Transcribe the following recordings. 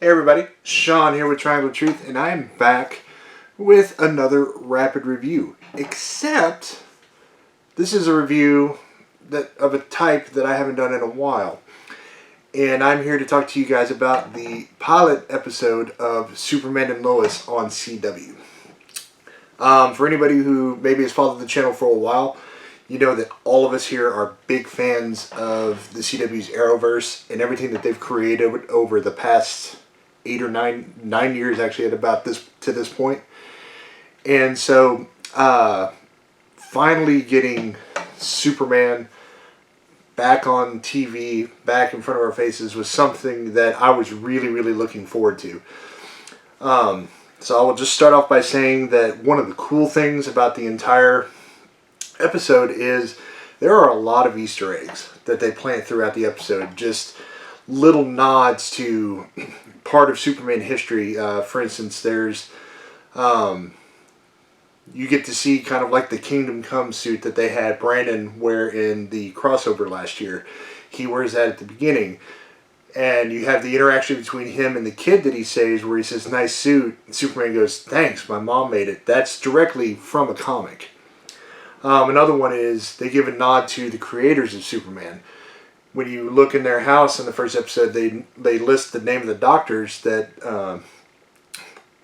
Hey everybody, Sean here with Triangle Truth, and I am back with another rapid review. Except, this is a review of a type that I haven't done in a while. And I'm here to talk to you guys about the pilot episode of Superman and Lois on CW. For anybody who maybe has followed the channel for a while, you know that all of us here are big fans of the CW's Arrowverse and everything that they've created over the past 8 or 9 years, actually, at about this point. And so, finally getting Superman back on TV, back in front of our faces, was something that I was really, really looking forward to. So I will just start off by saying that one of the cool things about the entire episode is there are a lot of Easter eggs that they plant throughout the episode. Just little nods to part of Superman history. For instance, there's you get to see kind of like the Kingdom Come suit that they had Brandon wear in the crossover last year. He wears that at the beginning. And you have the interaction between him and the kid that he saves, where he says, "Nice suit." And Superman goes, "Thanks, my mom made it." That's directly from a comic. Another one is they give a nod to the creators of Superman. When you look in their house in the first episode, they list the name of the doctors that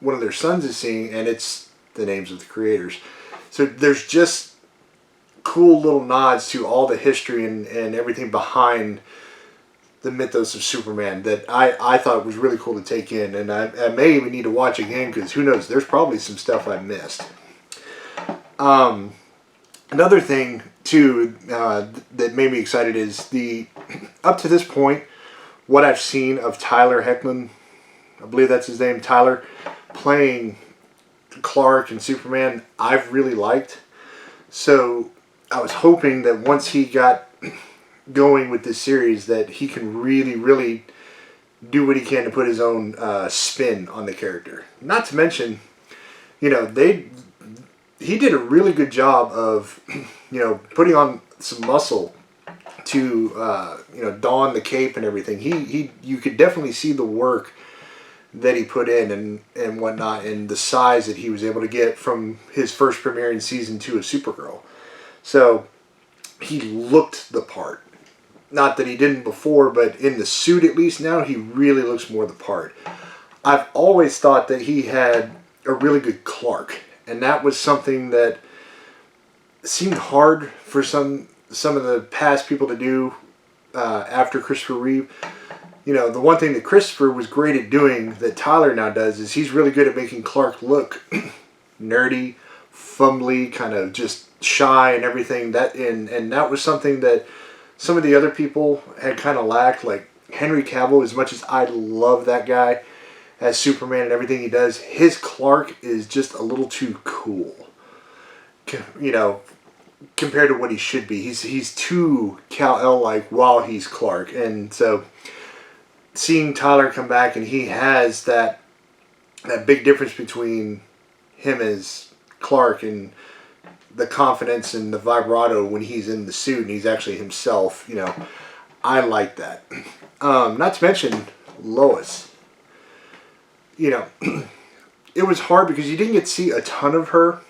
one of their sons is seeing, and it's the names of the creators. So there's just cool little nods to all the history and everything behind the mythos of Superman that I thought was really cool to take in. And I may even need to watch again, because who knows, there's probably some stuff I missed. Another thing, too, that made me excited is up to this point, what I've seen of Tyler Hoechlin, I believe that's his name, Tyler, playing Clark and Superman, I've really liked. So I was hoping that once he got going with this series, that he can really, really do what he can to put his own spin on the character. Not to mention, you know, he did a really good job of, you know, putting on some muscle to, you know, don the cape and everything. You could definitely see the work that he put in and whatnot, and the size that he was able to get from his first premiere in season 2 of Supergirl. So he looked the part. Not that he didn't before, but in the suit at least now, he really looks more the part. I've always thought that he had a really good Clark. And that was something that seemed hard for some of the past people to do after Christopher Reeve. You know, the one thing that Christopher was great at doing that Tyler now does is he's really good at making Clark look nerdy, fumbly, kind of just shy and everything. And that was something that some of the other people had kind of lacked. Like Henry Cavill, as much as I love that guy as Superman and everything he does, his Clark is just a little too cool, you know, compared to what he should be. He's too Kal-El-like while he's Clark. And so seeing Tyler come back, and he has that big difference between him as Clark and the confidence and the vibrato when he's in the suit and he's actually himself, you know, I like that. Not to mention Lois. You know, it was hard because you didn't get to see a ton of her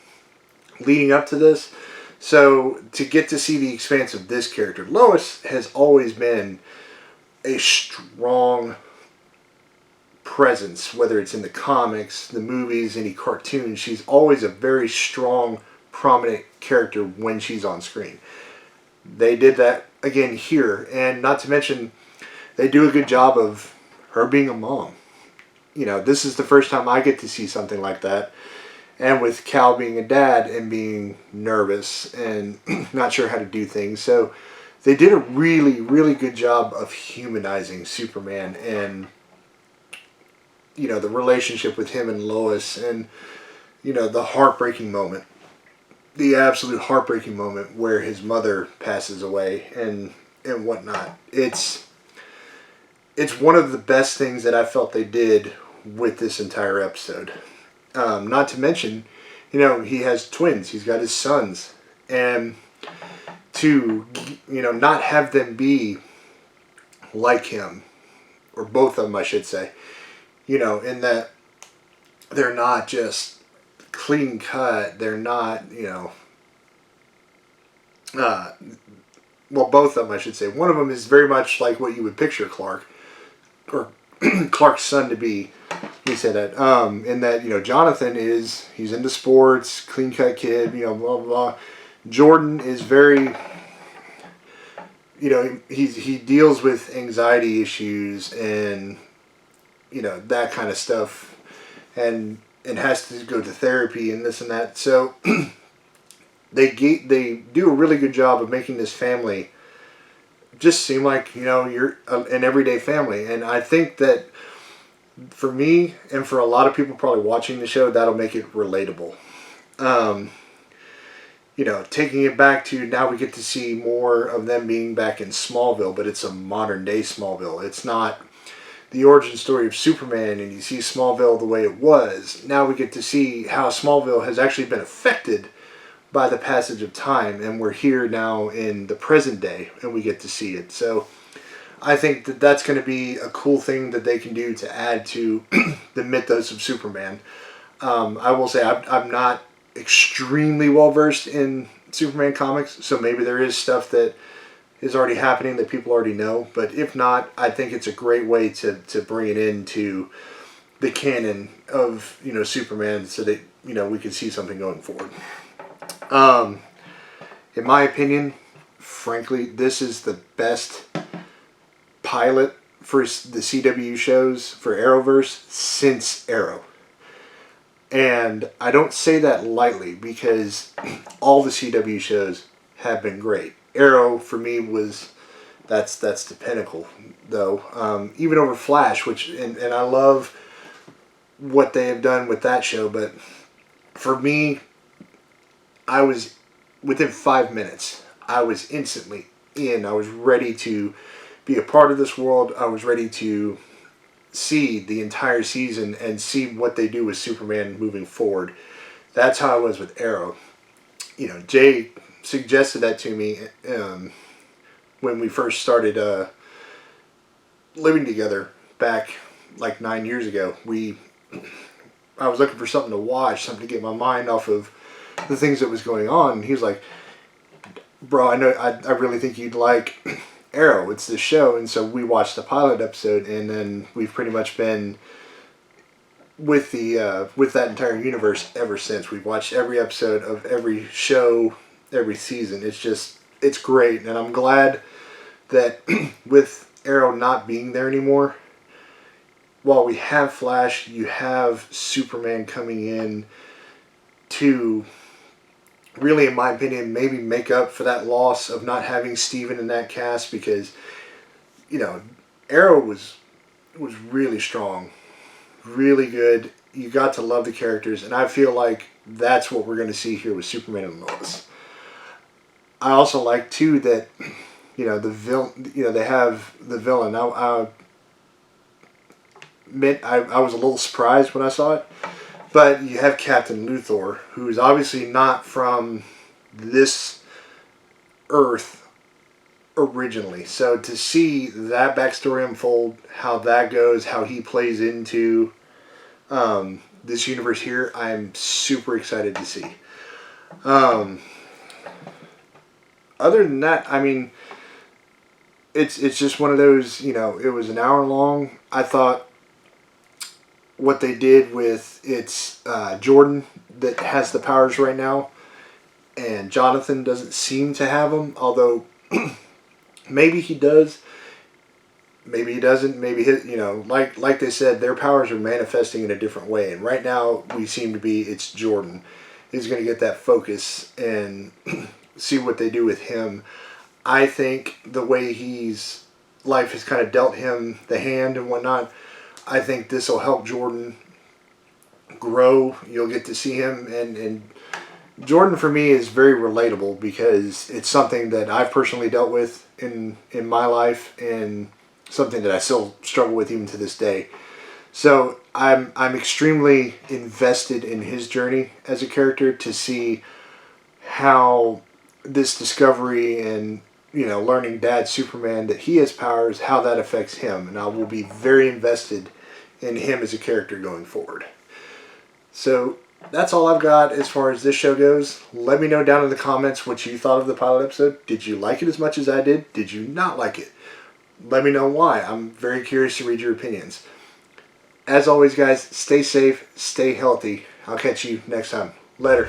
leading up to this. So to get to see the expanse of this character, Lois has always been a strong presence, whether it's in the comics, the movies, any cartoons. She's always a very strong, prominent character when she's on screen. They did that again here, and not to mention they do a good job of her being a mom. You know, this is the first time I get to see something like that. And with Cal being a dad and being nervous and not sure how to do things. So they did a really, really good job of humanizing Superman and, you know, the relationship with him and Lois, and, you know, the heartbreaking moment. The absolute heartbreaking moment where his mother passes away and whatnot. It's one of the best things that I felt they did with this entire episode. Not to mention, you know, he has twins. He's got his sons. And to, you know, not have them be like him, or both of them, I should say, in that they're not just clean cut. They're not, uh, well, both of them, I should say. One of them is very much like what you would picture Clark, or Clark's son to be. He said that, in that, Jonathan he's into sports, clean cut kid, blah, blah, blah. Jordan is very, he deals with anxiety issues and, that kind of stuff, and has to go to therapy and this and that. So they do a really good job of making this family just seem like, you're an everyday family. And I think that for me and for a lot of people probably watching the show, that'll make it relatable. Taking it back to now, we get to see more of them being back in Smallville, but it's a modern day Smallville. It's not the origin story of Superman and you see Smallville the way it was. Now we get to see how Smallville has actually been affected by the passage of time, and we're here now in the present day and we get to see it. So I think that that's going to be a cool thing that they can do to add to the mythos of Superman. I will say I'm not extremely well versed in Superman comics, so maybe there is stuff that is already happening that people already know. But if not, I think it's a great way to bring it into the canon of Superman, so that we can see something going forward. In my opinion, frankly, this is the best pilot for the CW shows for Arrowverse since Arrow. And I don't say that lightly, because all the CW shows have been great. Arrow for me that's the pinnacle, though. Even over Flash, and I love what they have done with that show, but for me, I was within 5 minutes. I was instantly in. I was ready to be a part of this world. I was ready to see the entire season and see what they do with Superman moving forward. That's how I was with Arrow. Jay suggested that to me when we first started living together back like 9 years ago. I was looking for something to watch, something to get my mind off of the things that was going on. And he was like, "Bro, I really think you'd like Arrow. It's this show." And so we watched the pilot episode, and then we've pretty much been with that entire universe ever since. We've watched every episode of every show, every season. It's great, and I'm glad that with Arrow not being there anymore, while we have Flash, you have Superman coming in to really, in my opinion, maybe make up for that loss of not having Steven in that cast, because Arrow was really strong, really good. You got to love the characters, and I feel like that's what we're going to see here with Superman and Lois. I also like too that the villain, they have the villain. I admit I was a little surprised when I saw it. But you have Captain Luthor, who is obviously not from this Earth originally. So to see that backstory unfold, how that goes, how he plays into this universe here, I'm super excited to see. Other than that, I mean, it's just one of those, it was an hour long. I thought what they did with Jordan that has the powers right now, and Jonathan doesn't seem to have them, although maybe he does, maybe he doesn't, maybe like they said, their powers are manifesting in a different way, and right now we seem to be, it's Jordan is going to get that focus and see what they do with him. I think the way life has kind of dealt him the hand and whatnot, I think this will help Jordan grow. You'll get to see him, and Jordan for me is very relatable, because it's something that I've personally dealt with in my life, and something that I still struggle with even to this day. So I'm extremely invested in his journey as a character, to see how this discovery and learning Dad Superman that he has powers, how that affects him, and I will be very invested in him as a character going forward. So that's all I've got as far as this show goes. Let me know down in the comments what you thought of the pilot episode. Did you like it as much as I did? Did you not like it? Let me know why. I'm very curious to read your opinions. As always, guys, stay safe, stay healthy. I'll catch you next time. Later.